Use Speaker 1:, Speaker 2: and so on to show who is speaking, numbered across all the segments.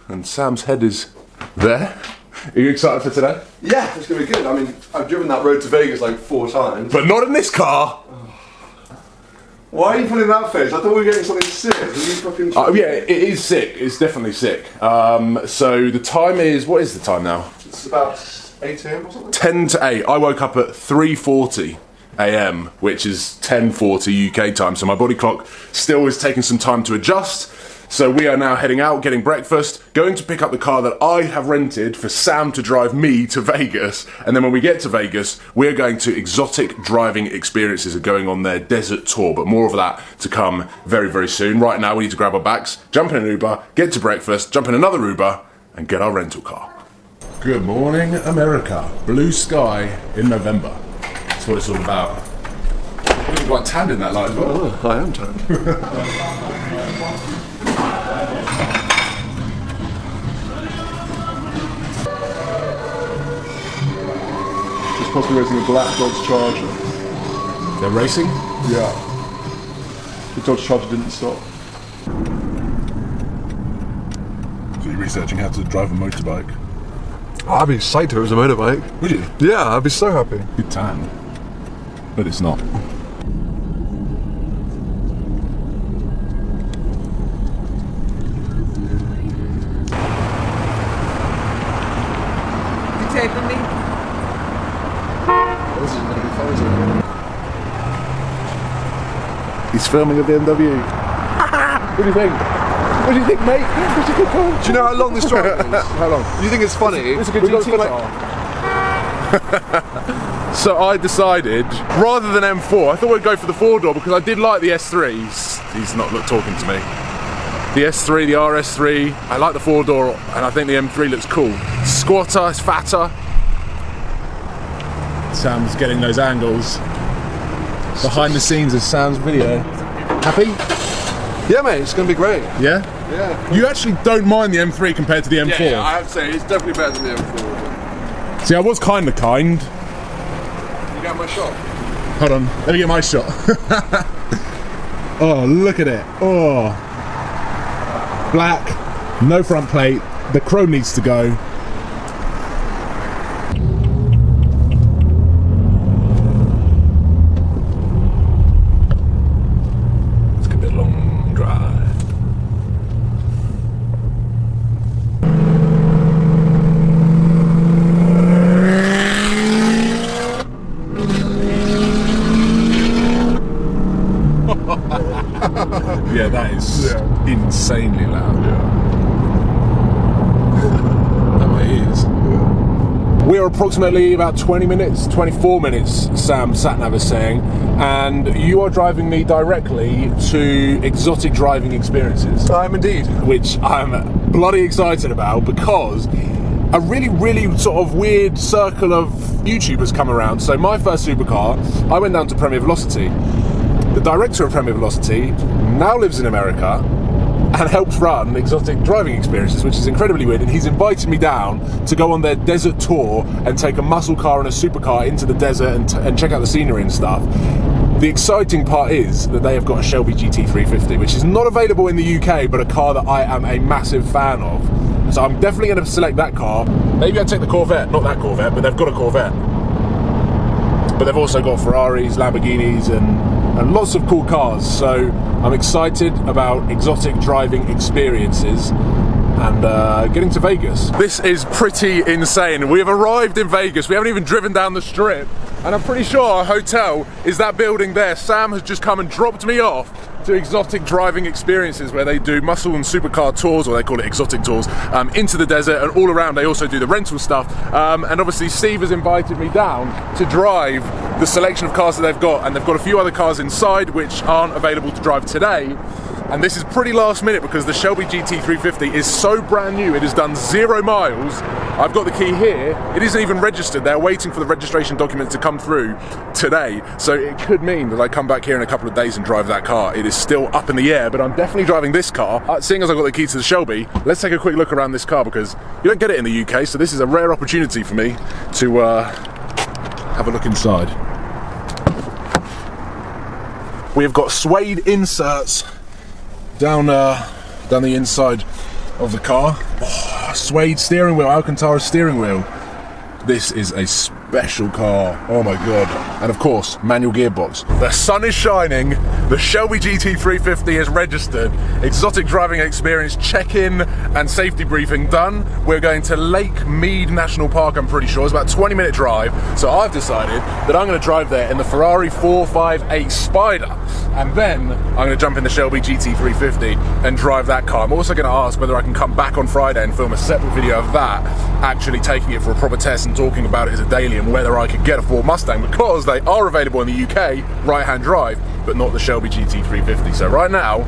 Speaker 1: and Sam's head is there. Are you excited for today?
Speaker 2: Yeah, it's going to be good. I mean, I've driven that road to Vegas like 4 times.
Speaker 1: But not in this car!
Speaker 2: Why are you putting that face? I thought we were getting something sick. Are you fucking...
Speaker 1: Yeah, it is sick. It's definitely sick. So the time is... What is the time now?
Speaker 2: It's about 8 AM or something?
Speaker 1: 10 to 8. I woke up at 3:40 AM, which is 10:40 UK time. So my body clock still is taking some time to adjust. So we are now heading out, getting breakfast, going to pick up the car that I have rented for Sam to drive me to Vegas. And then when we get to Vegas, we're going to Exotic Driving Experiences are going on their desert tour. But more of that to come very, very soon. Right now, we need to grab our bags, jump in an Uber, get to breakfast, jump in another Uber, and get our rental car. Good morning, America. Blue sky in November. That's what it's all about. You look quite tanned in that light as well.
Speaker 2: Oh, I am tanned. Possibly racing a black Dodge Charger.
Speaker 1: They're racing?
Speaker 2: Yeah. The Dodge Charger didn't stop.
Speaker 1: So you're researching how to drive a motorbike?
Speaker 2: Oh, I'd be psyched if it was a motorbike.
Speaker 1: Would you?
Speaker 2: Yeah, I'd be so happy.
Speaker 1: Good tan. But it's not.
Speaker 3: You taping me?
Speaker 2: This is going to be fun, isn't it?
Speaker 1: He's filming a BMW. What do you think? What do you think, mate? What's a good car?
Speaker 2: Do you know how long this drive is?
Speaker 1: How long?
Speaker 2: Do you think it's funny?
Speaker 1: It's a good GT car. So I decided, rather than M4, I thought we'd go for the 4-door because I did like the S3s. He's not talking to me. The S3, the RS3, I like the 4-door, and I think the M3 looks cool. Squatter, it's fatter. Sam's getting those angles. Behind the scenes of Sam's video. Happy?
Speaker 2: Yeah, mate, it's going to be great.
Speaker 1: Yeah?
Speaker 2: Yeah.
Speaker 1: You actually don't mind the M3 compared to the M4?
Speaker 2: Yeah, I have to say, it's definitely better than the M4.
Speaker 1: See, I was kind of kind.
Speaker 2: You got my shot?
Speaker 1: Hold on, let me get my shot. Oh, look at it. Oh. Black, no front plate. The chrome needs to go. Yeah, that is insanely loud. That my ears. We are approximately about 20 minutes, 24 minutes, Sam Satnav is saying, and you are driving me directly to Exotic Driving Experiences.
Speaker 2: I am indeed.
Speaker 1: Which I'm bloody excited about because a really, really sort of weird circle of YouTubers come around. So my first supercar, I went down to Premier Velocity. The director of Premier Velocity now lives in America and helps run Exotic Driving Experiences, which is incredibly weird, and he's invited me down to go on their desert tour and take a muscle car and a supercar into the desert and check out the scenery and stuff. The exciting part is that they have got a Shelby GT350, which is not available in the UK, but a car that I am a massive fan of. So I'm definitely going to select that car. Maybe I'd take the Corvette, not that Corvette, but they've got a Corvette. But they've also got Ferraris, Lamborghinis, and lots of cool cars. So I'm excited about Exotic Driving Experiences and getting to Vegas. This is pretty insane. We have arrived in Vegas. We haven't even driven down the strip, and I'm pretty sure our hotel is that building there. Sam has just come and dropped me off to Exotic Driving Experiences, where they do muscle and supercar tours, or they call it exotic tours, into the desert and all around. They also do the rental stuff, and obviously Steve has invited me down to drive the selection of cars that they've got, and they've got a few other cars inside which aren't available to drive today. And this is pretty last minute because the Shelby GT350 is so brand new. It has done 0 miles. I've got the key here. It isn't even registered. They're waiting for the registration documents to come through today. So it could mean that I come back here in a couple of days and drive that car. It is still up in the air, but I'm definitely driving this car. Seeing as I've got the key to the Shelby, let's take a quick look around this car because you don't get it in the UK, so this is a rare opportunity for me to have a look inside. We have got suede inserts down the inside of the car. Oh, suede steering wheel, Alcantara steering wheel. This is a special car, oh my god. And of course, manual gearbox. The sun is shining, the Shelby GT350 is registered, exotic driving experience check-in and safety briefing done. We're going to Lake Mead National Park, I'm pretty sure. It's about a 20-minute drive. So I've decided that I'm gonna drive there in the Ferrari 458 Spider. And then I'm gonna jump in the Shelby GT350 and drive that car. I'm also gonna ask whether I can come back on Friday and film a separate video of that, actually taking it for a proper test and talking about it as a daily and whether I could get a Ford Mustang, because they are available in the UK, right-hand drive, but not the Shelby GT350. So right now,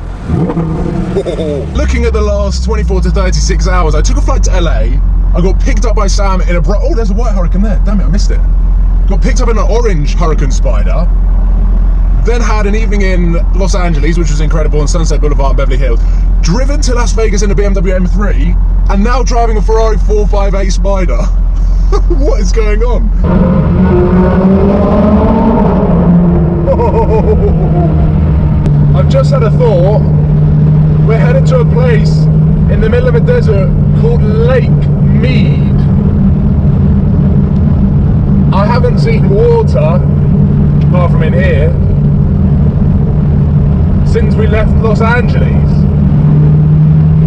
Speaker 1: looking at the last 24 to 36 hours, I took a flight to LA, I got picked up by Sam in a oh, there's a white Hurricane there, damn it, I missed it. Got picked up in an orange Hurricane Spider, then had an evening in Los Angeles, which was incredible, on Sunset Boulevard and Beverly Hills, driven to Las Vegas in a BMW M3, and now driving a Ferrari 458 Spider. What is going on? Oh, I've just had a thought. We're headed to a place in the middle of a desert called Lake Mead. I haven't seen water, apart from in here, since we left Los Angeles.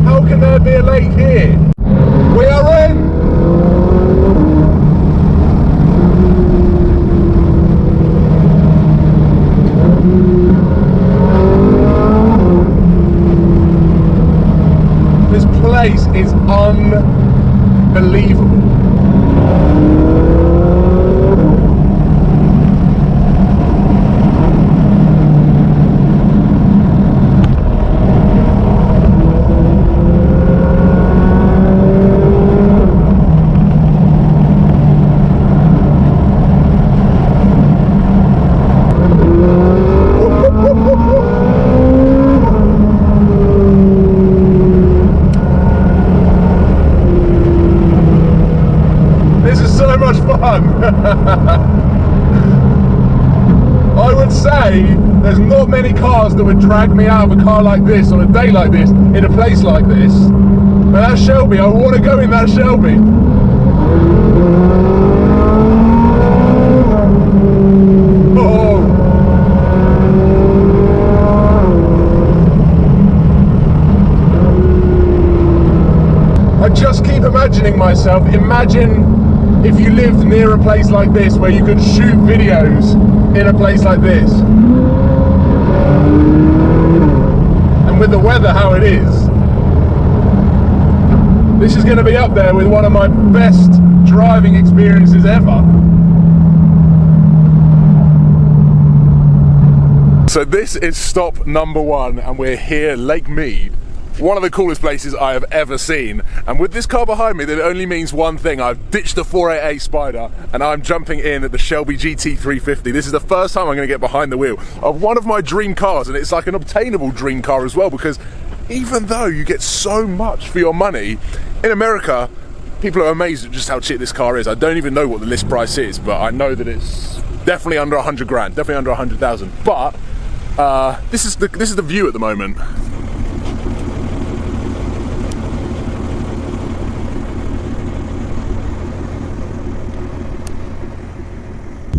Speaker 1: How can there be a lake here? We are in! This place is unbelievable. I would say there's not many cars that would drag me out of a car like this on a day like this, in a place like this. But that Shelby, I want to go in that Shelby. Oh. I just keep imagining myself, imagine if you lived near a place like this where you could shoot videos in a place like this. And with the weather how it is, this is going to be up there with one of my best driving experiences ever. So this is stop number 1 and we're here, Lake Mead. One of the coolest places I have ever seen, and with this car behind me that only means one thing. I've ditched the 488 Spider and I'm jumping in at the Shelby GT350. This is the first time I'm going to get behind the wheel of one of my dream cars, and it's like an obtainable dream car as well, because even though you get so much for your money, in America people are amazed at just how cheap this car is. I don't even know what the list price is, but I know that it's definitely under 100 grand, definitely under 100,000. But this is the view at the moment.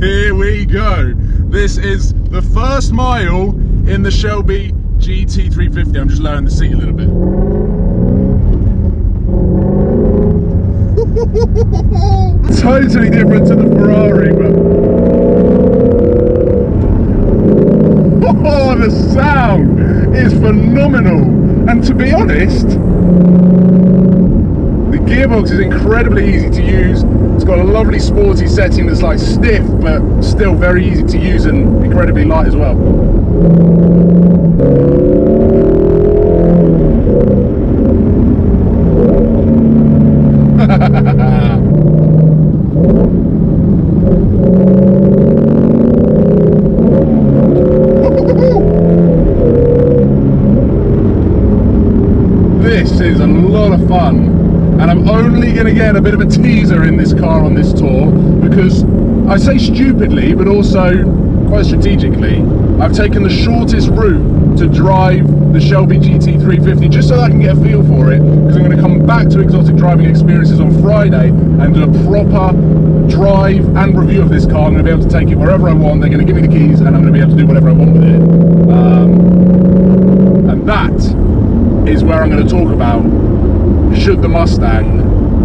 Speaker 1: Here we go. This is the first mile in the Shelby GT350. I'm just lowering the seat a little bit. Totally different to the Ferrari, but oh, the sound is phenomenal. And to be honest, the gearbox is incredibly easy to use. It's got a lovely sporty setting that's like stiff, but still very easy to use and incredibly light as well. This is a lot of fun. And I'm only going to get a bit of a teaser in this car on this tour, because I say stupidly, but also quite strategically, I've taken the shortest route to drive the Shelby GT350 just so that I can get a feel for it, because I'm going to come back to Exotic Driving Experiences on Friday and do a proper drive and review of this car. I'm going to be able to take it wherever I want. They're going to give me the keys and I'm going to be able to do whatever I want with it. And that is where I'm going to talk about should the Mustang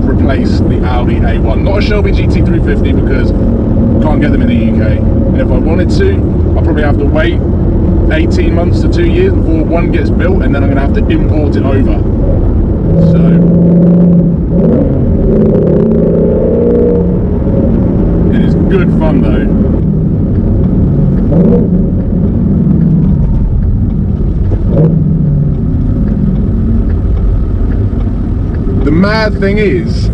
Speaker 1: replace the Audi A1. Not a Shelby GT350 because can't get them in the UK. And if I wanted to, I'll probably have to wait 18 months to 2 years before one gets built, and then I'm going to have to import it over. So it is good fun though. The mad thing is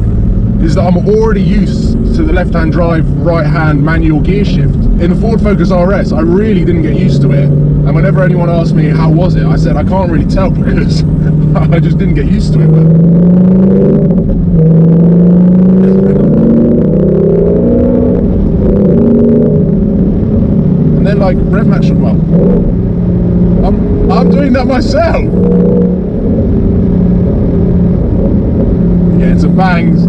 Speaker 1: that I'm already used to the left-hand drive, right-hand manual gear shift. In the Ford Focus RS, I really didn't get used to it. And whenever anyone asked me how was it, I said I can't really tell because I just didn't get used to it. And then like rev match, well, I'm doing that myself. Getting some bangs.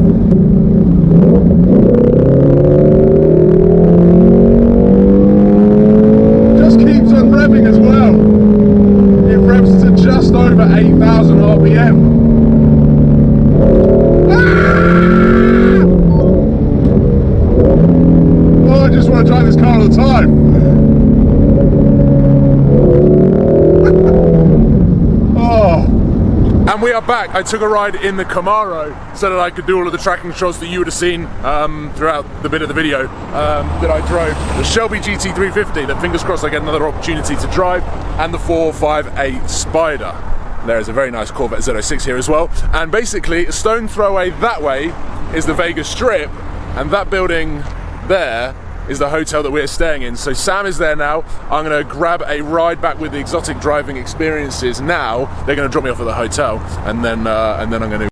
Speaker 1: Just keeps on revving as well. It revs to just over 8,000 RPM. Ah! Oh, I just want to drive this car all the time. Oh. And we are back. I took a ride in the Camaro so that I could do all of the tracking shots that you would have seen throughout the bit of the video that I drove. The Shelby GT350 that fingers crossed I get another opportunity to drive, and the 458 Spider. There is a very nice Corvette Z06 here as well. And basically, a stone throw away that way is the Vegas Strip, and that building there is the hotel that we're staying in. So Sam is there now. I'm gonna grab a ride back with the Exotic Driving Experiences now. They're gonna drop me off at the hotel, and then I'm gonna